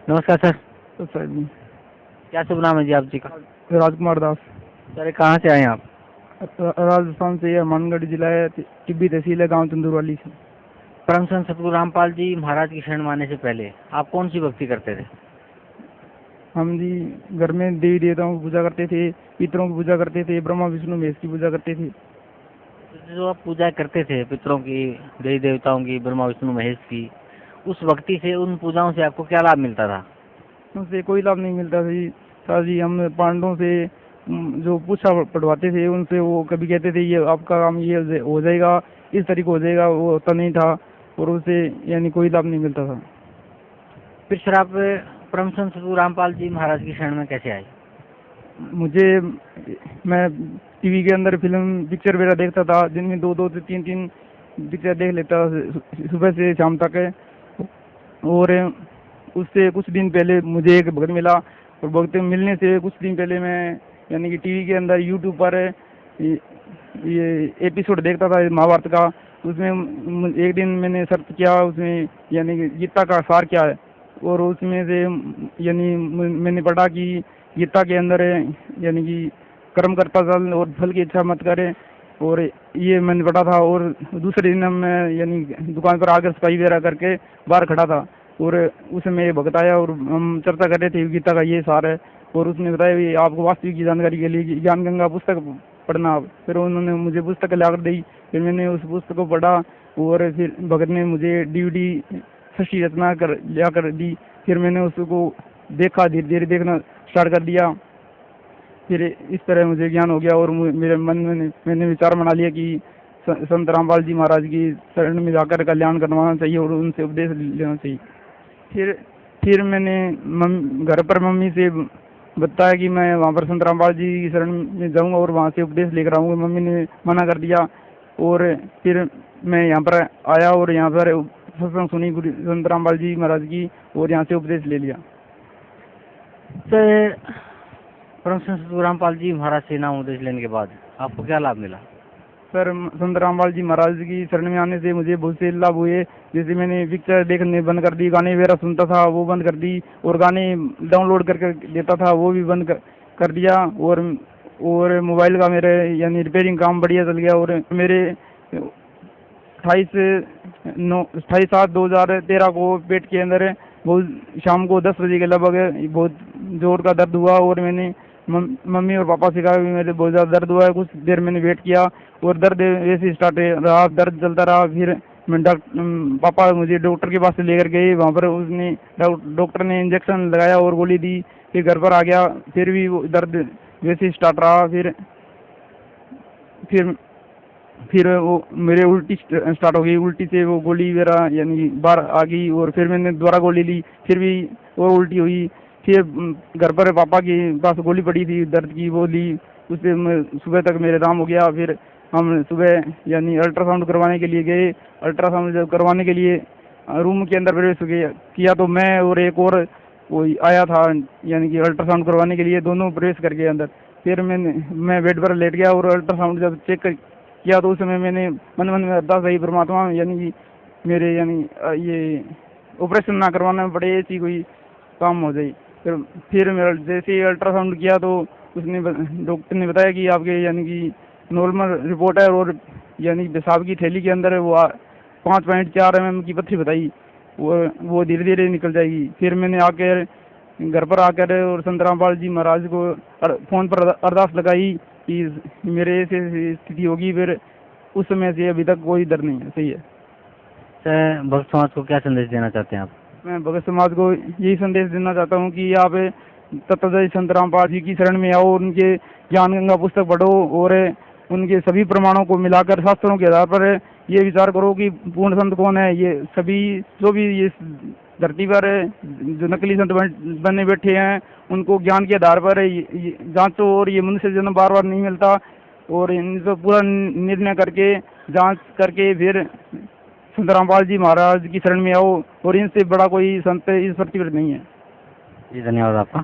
नमस्कार सर। तो सर जी क्या शुभ नाम है जी आप जी का? राजकुमार दास। सर कहाँ से आए हैं आप? राजस्थान से, यह मानगढ़ जिला है, टिब्बी तहसील है, गांव चंदूरवाली से। परम संत सतगुरु रामपाल जी महाराज की शरण में आने से पहले आप कौन सी भक्ति करते थे? हम जी घर में देवी देवताओं की पूजा करते थे, पितरों की पूजा करते थे, ब्रह्मा विष्णु महेश की पूजा करते थे। तो जो आप पूजा करते थे पितरों की, देवी देवताओं की, ब्रह्मा विष्णु महेश की, उस भक्ति से, उन पूजाओं से आपको क्या लाभ मिलता था? उनसे कोई लाभ नहीं मिलता था जी। सर जी हम पांडवों से जो पूछा पढ़वाते थे, उनसे वो कभी कहते थे ये आपका काम ये हो जाएगा, इस तरीके हो जाएगा, वो होता नहीं था और उससे यानी कोई लाभ नहीं मिलता था। फिर सर आप परम संत सतगुरु रामपाल जी महाराज की शरण में कैसे आए? मुझे मैं टीवी के अंदर फिल्म पिक्चर वगैरह देखता था, दिन में 2-2 से 3-3 पिक्चर देख लेता सुबह से शाम तक। और उससे कुछ दिन पहले मुझे एक भक्त मिला और भक्त मिलने से कुछ दिन पहले मैं यानी कि टीवी के अंदर यूट्यूब पर ये एपिसोड देखता था महाभारत का। उसमें एक दिन मैंने सर्च किया, उसमें यानी कि गीता का सार क्या है, और उसमें से यानी मैंने पढ़ा कि गीता के अंदर यानी कि कर्म करता चल और फल की इच्छा मत करे, और ये मैंने पढ़ा था। और दूसरे दिन मैं यानी दुकान पर आकर सफाई वगैरह करके बाहर खड़ा था और उसमें ये भक्त आया और हम चर्चा कर रहे थे गीता का ये सार है, और उसने बताया भी आपको वास्तविक की जानकारी के लिए ज्ञान गंगा पुस्तक पढ़ना आप। फिर उन्होंने मुझे पुस्तक लाकर दी, फिर मैंने उस पुस्तक को पढ़ा और फिर भगत ने मुझे डीवीडी षष्ठी रचना कर ला कर दी। फिर मैंने उसको देखा, धीरे धीरे देखना स्टार्ट कर दिया। फिर इस तरह मुझे ज्ञान हो गया और मेरे मन में मैंने विचार बना लिया कि संत रामपाल जी महाराज की शरण में जाकर कल्याण करवाना चाहिए और उनसे उपदेश लेना चाहिए। फिर मैंने घर पर मम्मी से बताया कि मैं वहाँ पर संत रामपाल जी की शरण में जाऊँगा और वहाँ से उपदेश लेकर आऊँगा। मम्मी ने मना कर दिया और फिर मैं यहाँ पर आया और यहाँ पर सत्संग सुनी गुरु संत रामपाल जी महाराज की, और यहाँ से उपदेश ले लिया। सर परम संत सतगुरु रामपाल जी महाराज से नाम उपदेश लेने के बाद आपको क्या लाभ मिला? सर संत रामपाल जी महाराज की शरण में आने से मुझे बहुत से लाभ हुए। जैसे मैंने पिक्चर देखने बंद कर दी, गाने वगैरह सुनता था वो बंद कर दी, और गाने डाउनलोड करके देता था वो भी बंद कर दिया। और मोबाइल का मेरे यानी रिपेयरिंग काम बढ़िया चल गया। और मेरे 28/7/2013 को पेट के अंदर बहुत शाम को 10 बजे के लगभग बहुत जोर का दर्द हुआ, और मैंने मम्मी और पापा से कहा कि मेरे बहुत ज़्यादा दर्द हुआ है। कुछ देर मैंने वेट किया और दर्द वैसे स्टार्ट रहा, दर्द चलता रहा। फिर मैं पापा मुझे डॉक्टर के पास से लेकर गए, वहाँ पर उसने डॉक्टर ने इंजेक्शन लगाया और गोली दी। फिर घर पर आ गया, फिर भी वो दर्द वैसे स्टार्ट रहा। फिर वो मेरे उल्टी स्टार्ट हो गई, उल्टी से वो गोली वगैरह यानी बाहर आ गई, और फिर मैंने दोबारा गोली ली, फिर भी और उल्टी हुई। फिर घर पर पापा के पास गोली पड़ी थी दर्द की, वो ली, उससे सुबह तक मेरे आराम हो गया। फिर हम सुबह यानी अल्ट्रासाउंड करवाने के लिए गए। अल्ट्रासाउंड जब करवाने के लिए रूम के अंदर प्रवेश किया तो मैं और एक और कोई आया था यानी कि अल्ट्रासाउंड करवाने के लिए, दोनों प्रवेश कर गए अंदर। फिर मैं बेड पर लेट गया और अल्ट्रासाउंड जब चेक किया तो उस समय मैंने मन में अरदास करी परमात्मा यानी कि मेरे यानी ये ऑपरेशन ना करवाना पड़े, ऐसी कोई काम हो जाए। फिर मेरा जैसे ही अल्ट्रासाउंड किया तो उसने डॉक्टर ने बताया कि आपके यानी कि नॉर्मल रिपोर्ट है, और यानी पेशाब की थैली के अंदर है वो 5.4 mm की पत्थरी बताई, वो धीरे धीरे निकल जाएगी। फिर मैंने आकर घर पर आकर और संत रामपाल जी महाराज को फ़ोन पर अरदास लगाई कि मेरे ऐसे स्थिति होगी। फिर उस समय से अभी तक कोई डर नहीं है। सही है। सर भक्त समाज को क्या संदेश देना चाहते हैं आप? मैं भगत समाज को यही संदेश देना चाहता हूँ कि आप तत्वदर्शी संत रामपाल जी की शरण में आओ, उनके ज्ञान गंगा पुस्तक पढ़ो और उनके सभी प्रमाणों को मिलाकर शास्त्रों के आधार पर ये विचार करो कि पूर्ण संत कौन है। ये सभी जो भी ये धरती पर जो नकली संत बनने बैठे हैं उनको ज्ञान के आधार पर जांचो, और ये मनुष्य जन्म बार बार नहीं मिलता, और इनको पूरा निर्णय करके जांच करके फिर संत रामपाल जी महाराज की शरण में आओ, और इनसे बड़ा कोई संत इस पृथ्वी पर नहीं है। जी धन्यवाद आपका।